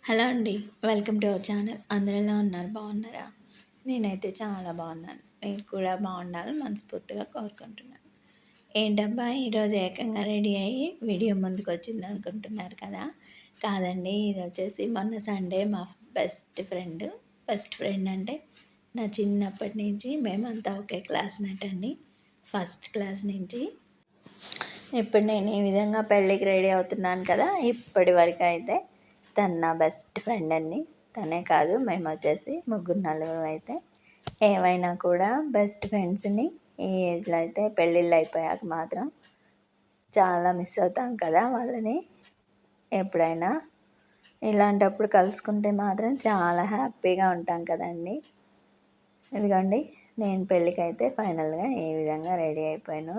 Hello అండి. Welcome to our channel. అందరూ ఎలా ఉన్నారు? బాగున్నారా? నేనైతే చాలా బాగున్నాను. మీరు కూడా బాగుండాలని మనస్ఫూర్తిగా కోరుకుంటున్నాను. ఏంటబ్బా ఈరోజు ఏకంగా రెడీ అయ్యి వీడియో ముందుకొచ్చింది అనుకుంటున్నారు కదా! కాదండి. ఇదొచ్చేసి మొన్న సండే మా బెస్ట్ ఫ్రెండ్ అంటే నా చిన్నప్పటి నుంచి మేమంతా ఒకే క్లాస్‌మేట్ అండి. ఫస్ట్ క్లాస్ నుంచి. ఇప్పుడు నేను ఈ విధంగా పెళ్ళికి రెడీ అవుతున్నాను కదా! ఇప్పటి వరకైతే తను నా బెస్ట్ ఫ్రెండ్ అండి. తనే కాదు మేమొచ్చేసి ముగ్గురు, నలుగురం అయితే ఏమైనా కూడా బెస్ట్ ఫ్రెండ్స్‌ని ఈ ఏజ్‌లో అయితే పెళ్ళిళ్ళు అయిపోయాక మాత్రం చాలా మిస్ అవుతాం కదా వాళ్ళని. ఎప్పుడైనా ఇలాంటప్పుడు కలుసుకుంటే మాత్రం చాలా హ్యాపీగా ఉంటాం కదండీ. ఇదిగోండి నేను పెళ్ళికైతే ఫైనల్‌గా ఈ విధంగా రెడీ అయిపోయాను.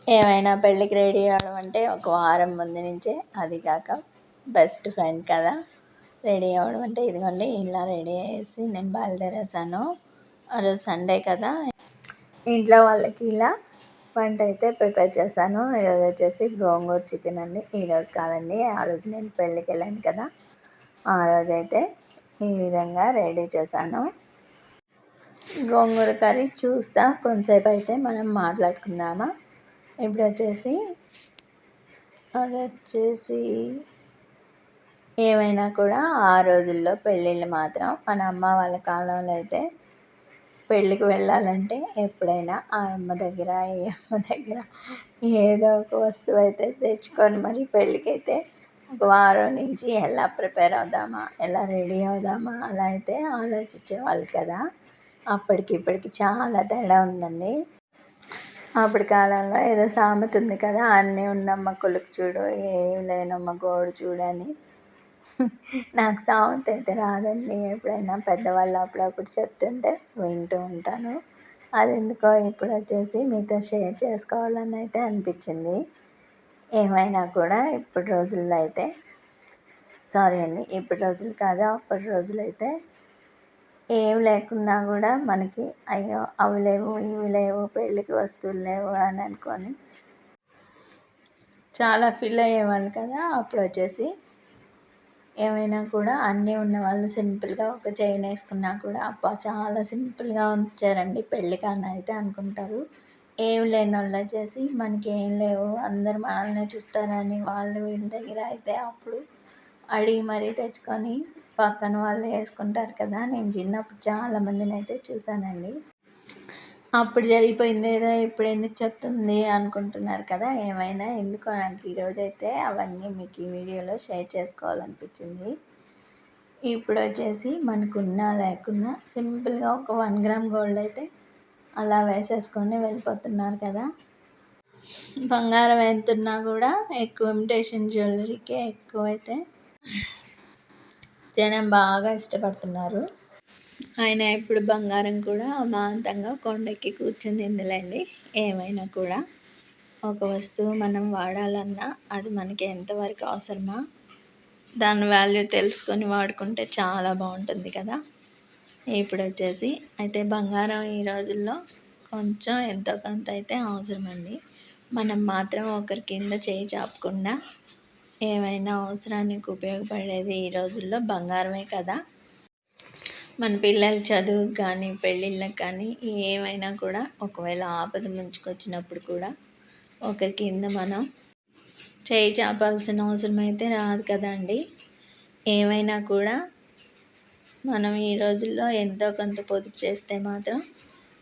ఏమైనా పెళ్ళికి రెడీ అవ్వడం అంటే ఒక వారం ముందు నుంచే, అది కాక బెస్ట్ ఫ్రెండ్ కదా, రెడీ అవ్వడం అంటే ఇదిగోండి ఇలా రెడీ అయ్యేసి నేను బయలుదేరేసాను. ఆ రోజు సండే కదా, ఇంట్లో వాళ్ళకి ఇలా వంట అయితే ప్రిపేర్ చేశాను. ఈరోజు వచ్చేసి గోంగూర చికెన్ అండి. ఈరోజు కాదండి, ఆ రోజు నేను పెళ్ళికి వెళ్ళాను కదా, ఆ రోజైతే ఈ విధంగా రెడీ చేశాను. గోంగూర కర్రీ చూస్తా కొంతసేపు అయితే మనం మాట్లాడుకుందామా. ఇప్పుడు వచ్చేసి అదొచ్చేసి ఏమైనా కూడా ఆ రోజుల్లో పెళ్ళిళ్ళు మాత్రం మన అమ్మ వాళ్ళ కాలంలో అయితే పెళ్ళికి వెళ్ళాలంటే ఎప్పుడైనా ఆ అమ్మ దగ్గర ఈ అమ్మ దగ్గర ఏదో ఒక వస్తువు అయితే తెచ్చుకొని మరి పెళ్ళికైతే ఒక వారం నుంచి ఎలా ప్రిపేర్ అవుదామా, ఎలా రెడీ అవుదామా అలా అయితే ఆలోచించేవాళ్ళు కదా. అప్పటికి ఇప్పటికి చాలా తేడా ఉందండి. అప్పటి కాలంలో ఏదో సామెత ఉంది కదా, అన్నీ ఉన్నమ్మ కొలుకు చూడు, ఏం లేనమ్మ గోడు చూడు అని. నాకు సామెత అయితే రాదండి. ఎప్పుడైనా పెద్దవాళ్ళు అప్పుడప్పుడు చెప్తుంటే వింటూ ఉంటాను. అది ఎందుకో ఇప్పుడు వచ్చేసి మీతో షేర్ చేసుకోవాలని అయితే అనిపించింది. ఏమైనా కూడా ఇప్పటి రోజుల్లో అయితే ఇప్పటి రోజులు కాదు, అప్పటి రోజులైతే ఏం లేకున్నా కూడా మనకి అయ్యో అవి లేవు, ఇవి లేవు, పెళ్ళికి వస్తువులు లేవు అని అనుకొని చాలా ఫీల్ అయ్యేవాళ్ళు కదా. అప్పుడు వచ్చేసి ఏమైనా కూడా అన్నీ ఉన్నవాళ్ళు సింపుల్గా ఒక చైన్ వేసుకున్నా కూడా అబ్బా చాలా సింపుల్గా ఉంచారండి పెళ్ళికి అని అయితే అనుకుంటారు. ఏం లేని వాళ్ళు వచ్చేసి మనకి ఏం లేవు, అందరు మనల్ని చూస్తారని వాళ్ళు వీళ్ళ దగ్గర అయితే అప్పుడు అడిగి మరీ తెచ్చుకొని పక్కన వాళ్ళు వేసుకుంటారు కదా. నేను చిన్నప్పుడు చాలామందిని అయితే చూశానండి. అప్పుడు జరిగిపోయింది ఏదో ఇప్పుడు ఎందుకు చెప్తుంది అనుకుంటున్నారు కదా. ఏమైనా ఎందుకో నాకు ఈరోజైతే అవన్నీ మీకు ఈ వీడియోలో షేర్ చేసుకోవాలనిపించింది. ఇప్పుడు వచ్చేసి మనకున్నా లేకున్నా సింపుల్గా ఒక 1 గ్రామ్ గోల్డ్ అయితే అలా వేసేసుకొని వెళ్ళిపోతున్నారు కదా. బంగారం ఎంతున్నా కూడా ఎక్కువ ఇమిటేషన్ జ్యువెలరీకే ఎక్కువైతే జనం బాగా ఇష్టపడుతున్నారు. అయినా ఇప్పుడు బంగారం కూడా అమాంతంగా కొండెక్కి కూర్చుందిందిలేండి. ఏమైనా కూడా ఒక వస్తువు మనం వాడాలన్నా అది మనకి ఎంతవరకు అవసరమా దాని వాల్యూ తెలుసుకొని వాడుకుంటే చాలా బాగుంటుంది కదా. ఇప్పుడు వచ్చేసి అయితే బంగారం ఈ రోజుల్లో కొంచెం ఎంతో కొంత అయితే అవసరమండి. మనం మాత్రం ఒకరి కింద చేయి చాపకుండా ఏమైనా అవసరానికి ఉపయోగపడేది ఈ రోజుల్లో బంగారమే కదా. మన పిల్లల చదువుకు కానీ పెళ్ళిళ్ళకి కానీ ఏమైనా కూడా ఒకవేళ ఆపద ముంచుకొచ్చినప్పుడు కూడా ఒకరి కింద మనం చేయి చాపాల్సిన అవసరం అయితే రాదు కదండి. ఏమైనా కూడా మనం ఈ రోజుల్లో ఎంతో కొంత పొదుపు చేస్తే మాత్రం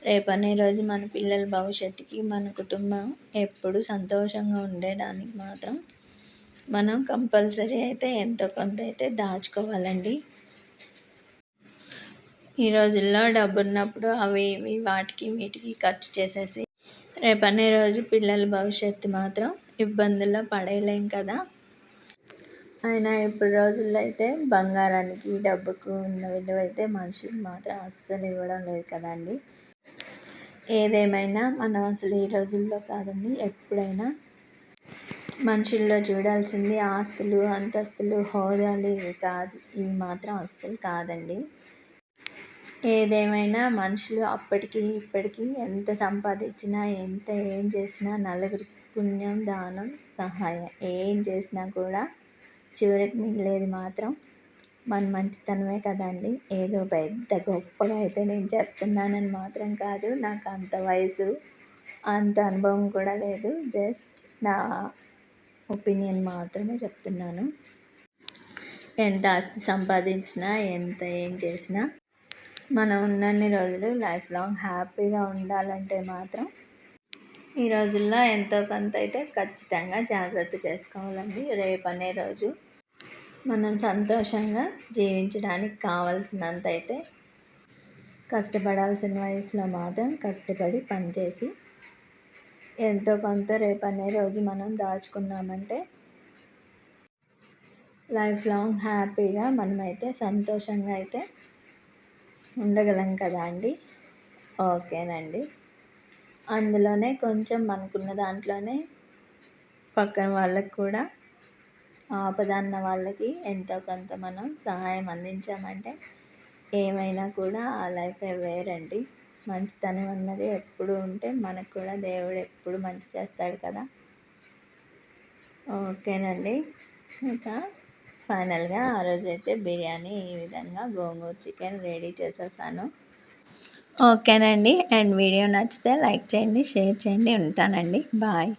రేపనే రోజు మన పిల్లల భవిష్యత్తుకి మన కుటుంబం ఎప్పుడు సంతోషంగా ఉండడానికి మాత్రం మనం కంపల్సరీ అయితే ఎంతో కొంత అయితే దాచుకోవాలండి. ఈ రోజుల్లో డబ్బున్నప్పుడు అవి ఇవి వాటికి వీటికి ఖర్చు చేసేసి రేపనే రోజు పిల్లల భవిష్యత్తు మాత్రం ఇబ్బందుల్లో పడేయలేం కదా. అయినా ఇప్పుడు రోజుల్లో అయితే బంగారానికి డబ్బుకు ఉన్న విలువ అయితే మనుషులు మాత్రం అస్సలు ఇవ్వడం లేదు కదండి. ఏదేమైనా మనం అసలు ఈ రోజుల్లో కాదండి, ఎప్పుడైనా మనుషుల్లో చూడాల్సింది ఆస్తులు, అంతస్తులు, హోదాలు ఇవి కాదు. ఇవి మాత్రం అస్సలు కాదండి. ఏదేమైనా మనుషులు అప్పటికి ఇప్పటికీ ఎంత సంపాదించినా ఎంత ఏం చేసినా నలుగురికి పుణ్యం, దానం, సహాయం ఏం చేసినా కూడా చివరికి మిగిలేది మాత్రం మన మంచితనమే కదండి. ఏదో పెద్ద గొప్పగా అయితే నేను చెప్తున్నానని మాత్రం కాదు. నాకు అంత వయసు, అంత అనుభవం కూడా లేదు. జస్ట్ నా ఒపీనియన్ మాత్రమే చెప్తున్నాను. ఎంత ఆస్తి సంపాదించినా, ఎంత ఏం చేసినా, మనం ఉన్నన్ని రోజులు లైఫ్ లాంగ్ హ్యాపీగా ఉండాలంటే మాత్రం ఈ రోజుల్లో ఎంతో కొంత అయితే ఖచ్చితంగా జాగ్రత్త చేసుకోవాలండి. రేపనే రోజు మనం సంతోషంగా జీవించడానికి కావలసినంత అయితే కష్టపడాల్సిన వయసులో మాత్రం కష్టపడి పనిచేసి ఎంతో కొంత రేపనే రోజు మనం దాచుకున్నామంటే లైఫ్ లాంగ్ హ్యాపీగా మనమైతే సంతోషంగా అయితే ఉండగలం కదా అండి. ఓకేనండి. అందులోనే కొంచెం మనకున్న దాంట్లోనే పక్కన వాళ్ళకి కూడా ఆపదన్న వాళ్ళకి ఎంతో కొంత మనం సహాయం అందించామంటే ఏమైనా కూడా ఆ లైఫే వేరండి. మంచితనం అన్నది ఎప్పుడు ఉంటే మనకు కూడా దేవుడు ఎప్పుడు మంచి చేస్తాడు కదా. ఓకేనండి. ఇంకా ఫైనల్గా ఆ రోజైతే బిర్యానీ ఈ విధంగా గోంగూర చికెన్ రెడీ చేసేసాను. ఓకేనండి. అండ్ వీడియో నచ్చితే లైక్ చేయండి, షేర్ చేయండి. ఉంటానండి. బాయ్.